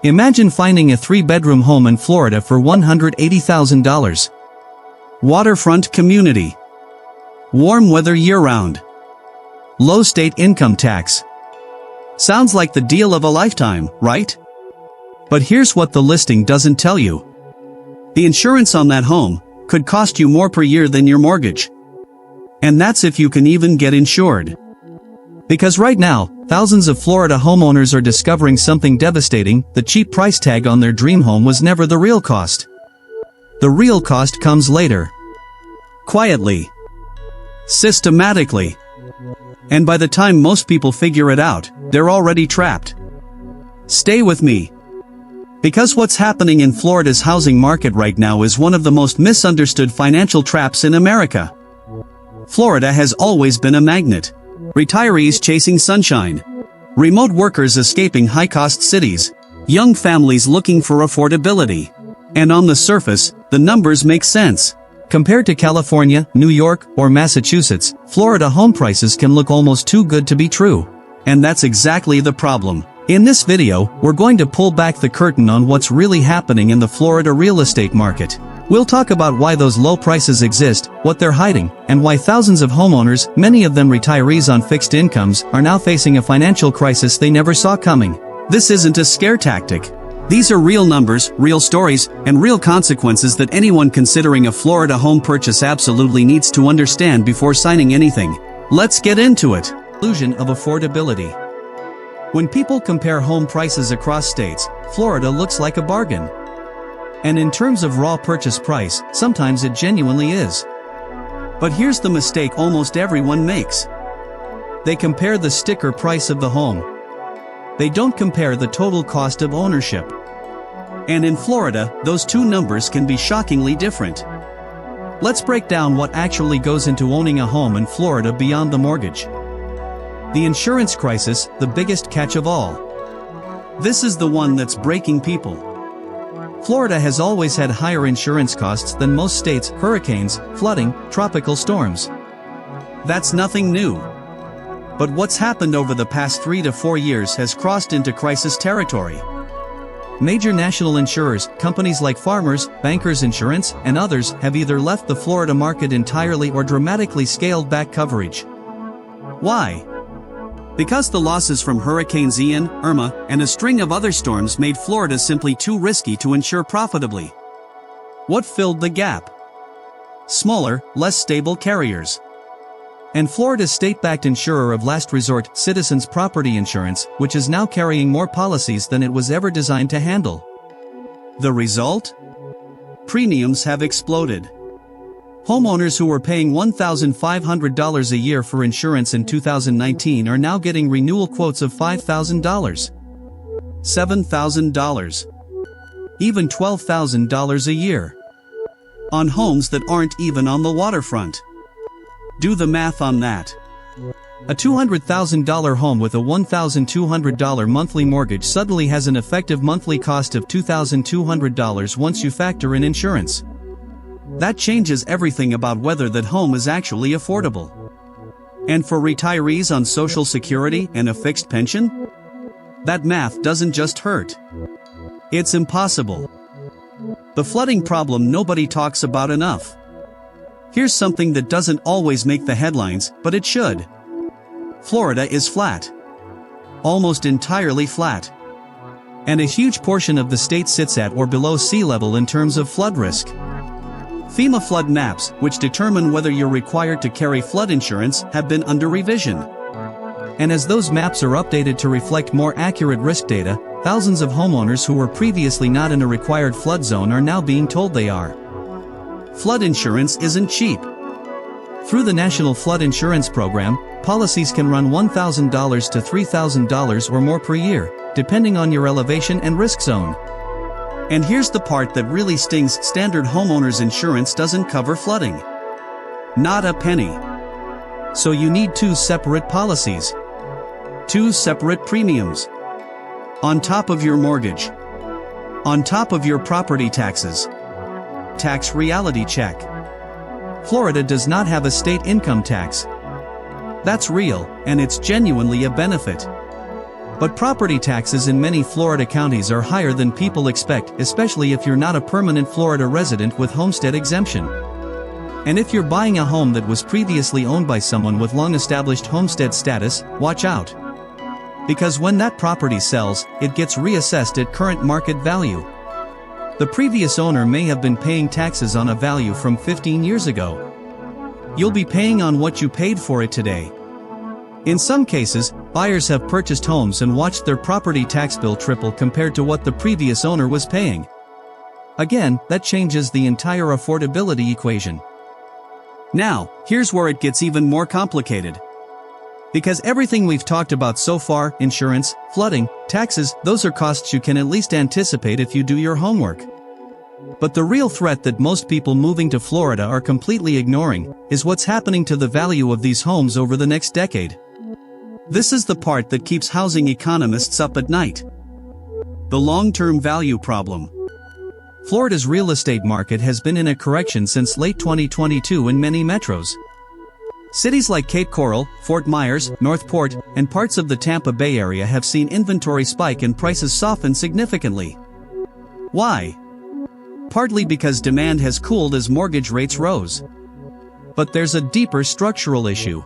Imagine finding a 3-bedroom home in Florida for $180,000. Waterfront community. Warm weather year-round. Low state income tax. Sounds like the deal of a lifetime, right? But here's what the listing doesn't tell you. The insurance on that home could cost you more per year than your mortgage. And that's if you can even get insured. Because right now, thousands of Florida homeowners are discovering something devastating: the cheap price tag on their dream home was never the real cost. The real cost comes later. Quietly. Systematically. And by the time most people figure it out, they're already trapped. Stay with me. Because what's happening in Florida's housing market right now is one of the most misunderstood financial traps in America. Florida has always been a magnet. Retirees chasing sunshine. Remote workers escaping high-cost cities. Young families looking for affordability. And on the surface, the numbers make sense. Compared to California, New York, or Massachusetts, Florida home prices can look almost too good to be true. And that's exactly the problem. In this video, we're going to pull back the curtain on what's really happening in the Florida real estate market. We'll talk about why those low prices exist, what they're hiding, and why thousands of homeowners, many of them retirees on fixed incomes, are now facing a financial crisis they never saw coming. This isn't a scare tactic. These are real numbers, real stories, and real consequences that anyone considering a Florida home purchase absolutely needs to understand before signing anything. Let's get into it. Illusion of affordability. When people compare home prices across states, Florida looks like a bargain. And in terms of raw purchase price, sometimes it genuinely is. But here's the mistake almost everyone makes. They compare the sticker price of the home. They don't compare the total cost of ownership. And in Florida, those two numbers can be shockingly different. Let's break down what actually goes into owning a home in Florida beyond the mortgage. The insurance crisis, the biggest catch of all. This is the one that's breaking people. Florida has always had higher insurance costs than most states: hurricanes, flooding, tropical storms. That's nothing new. But what's happened over the past 3 to 4 years has crossed into crisis territory. Major national insurers, companies like Farmers, Bankers Insurance, and others have either left the Florida market entirely or dramatically scaled back coverage. Why? Because the losses from Hurricanes Ian, Irma, and a string of other storms made Florida simply too risky to insure profitably. What filled the gap? Smaller, less stable carriers. And Florida's state-backed insurer of last resort, Citizens Property Insurance, which is now carrying more policies than it was ever designed to handle. The result? Premiums have exploded. Homeowners who were paying $1,500 a year for insurance in 2019 are now getting renewal quotes of $5,000, $7,000, even $12,000 a year. On homes that aren't even on the waterfront. Do the math on that. A $200,000 home with a $1,200 monthly mortgage suddenly has an effective monthly cost of $2,200 once you factor in insurance. That changes everything about whether that home is actually affordable. And for retirees on Social Security and a fixed pension? That math doesn't just hurt. It's impossible. The flooding problem nobody talks about enough. Here's something that doesn't always make the headlines, but it should. Florida is flat. Almost entirely flat. And a huge portion of the state sits at or below sea level in terms of flood risk. FEMA flood maps, which determine whether you're required to carry flood insurance, have been under revision. And as those maps are updated to reflect more accurate risk data, thousands of homeowners who were previously not in a required flood zone are now being told they are. Flood insurance isn't cheap. Through the National Flood Insurance Program, policies can run $1,000 to $3,000 or more per year, depending on your elevation and risk zone. And here's the part that really stings: standard homeowners insurance doesn't cover flooding. Not a penny. So you need 2 separate policies. 2 separate premiums. On top of your mortgage. On top of your property taxes. Tax reality check. Florida does not have a state income tax. That's real, and it's genuinely a benefit. But property taxes in many Florida counties are higher than people expect, especially if you're not a permanent Florida resident with homestead exemption. And if you're buying a home that was previously owned by someone with long-established homestead status, watch out. Because when that property sells, it gets reassessed at current market value. The previous owner may have been paying taxes on a value from 15 years ago. You'll be paying on what you paid for it today. In some cases, buyers have purchased homes and watched their property tax bill triple compared to what the previous owner was paying. Again, that changes the entire affordability equation. Now, here's where it gets even more complicated. Because everything we've talked about so far, insurance, flooding, taxes, those are costs you can at least anticipate if you do your homework. But the real threat that most people moving to Florida are completely ignoring is what's happening to the value of these homes over the next decade. This is the part that keeps housing economists up at night. The long-term value problem. Florida's real estate market has been in a correction since late 2022 in many metros. Cities like Cape Coral, Fort Myers, North Port, and parts of the Tampa Bay area have seen inventory spike and prices soften significantly. Why? Partly because demand has cooled as mortgage rates rose. But there's a deeper structural issue.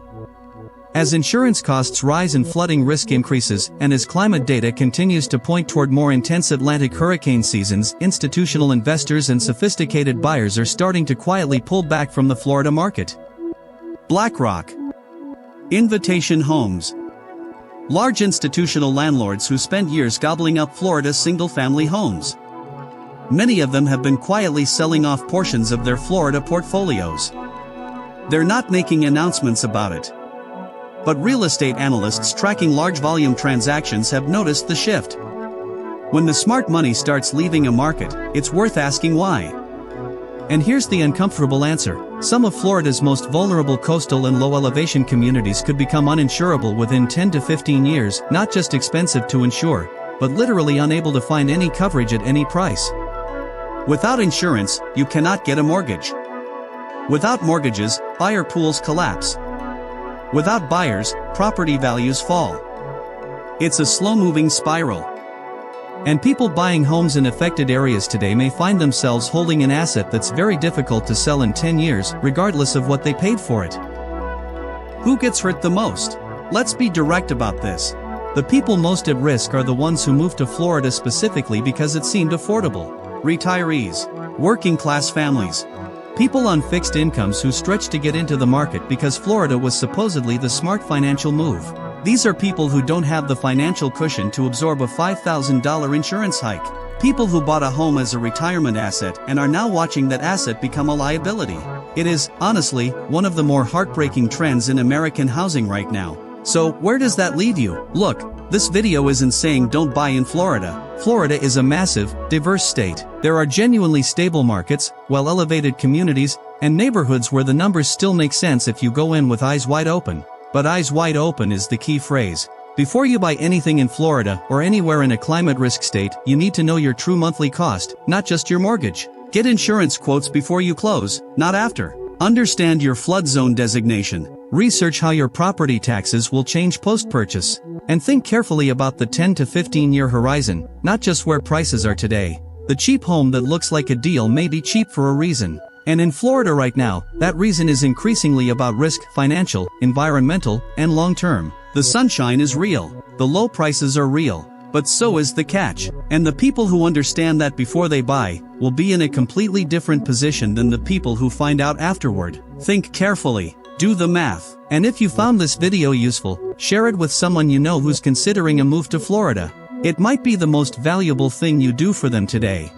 As insurance costs rise and flooding risk increases, and as climate data continues to point toward more intense Atlantic hurricane seasons, institutional investors and sophisticated buyers are starting to quietly pull back from the Florida market. BlackRock. Invitation Homes. Large institutional landlords who spend years gobbling up Florida's single-family homes. Many of them have been quietly selling off portions of their Florida portfolios. They're not making announcements about it. But real estate analysts tracking large volume transactions have noticed the shift. When the smart money starts leaving a market, it's worth asking why. And here's the uncomfortable answer. Some of Florida's most vulnerable coastal and low-elevation communities could become uninsurable within 10 to 15 years, not just expensive to insure, but literally unable to find any coverage at any price. Without insurance, you cannot get a mortgage. Without mortgages, buyer pools collapse. Without buyers, property values fall. It's a slow-moving spiral. And people buying homes in affected areas today may find themselves holding an asset that's very difficult to sell in 10 years, regardless of what they paid for it. Who gets hurt the most? Let's be direct about this. The people most at risk are the ones who moved to Florida specifically because it seemed affordable. Retirees, working-class families, people on fixed incomes who stretched to get into the market because Florida was supposedly the smart financial move. These are people who don't have the financial cushion to absorb a $5,000 insurance hike. People who bought a home as a retirement asset and are now watching that asset become a liability. It is, honestly, one of the more heartbreaking trends in American housing right now. So, where does that leave you? Look, this video isn't saying don't buy in Florida. Florida is a massive, diverse state. There are genuinely stable markets, well-elevated communities, and neighborhoods where the numbers still make sense if you go in with eyes wide open. But eyes wide open is the key phrase. Before you buy anything in Florida or anywhere in a climate risk state, you need to know your true monthly cost, not just your mortgage. Get insurance quotes before you close, not after. Understand your flood zone designation. Research how your property taxes will change post-purchase. And think carefully about the 10 to 15-year horizon, not just where prices are today. The cheap home that looks like a deal may be cheap for a reason. And in Florida right now, that reason is increasingly about risk, financial, environmental, and long-term. The sunshine is real. The low prices are real. But so is the catch. And the people who understand that before they buy will be in a completely different position than the people who find out afterward. Think carefully. Do the math. And if you found this video useful, share it with someone you know who's considering a move to Florida. It might be the most valuable thing you do for them today.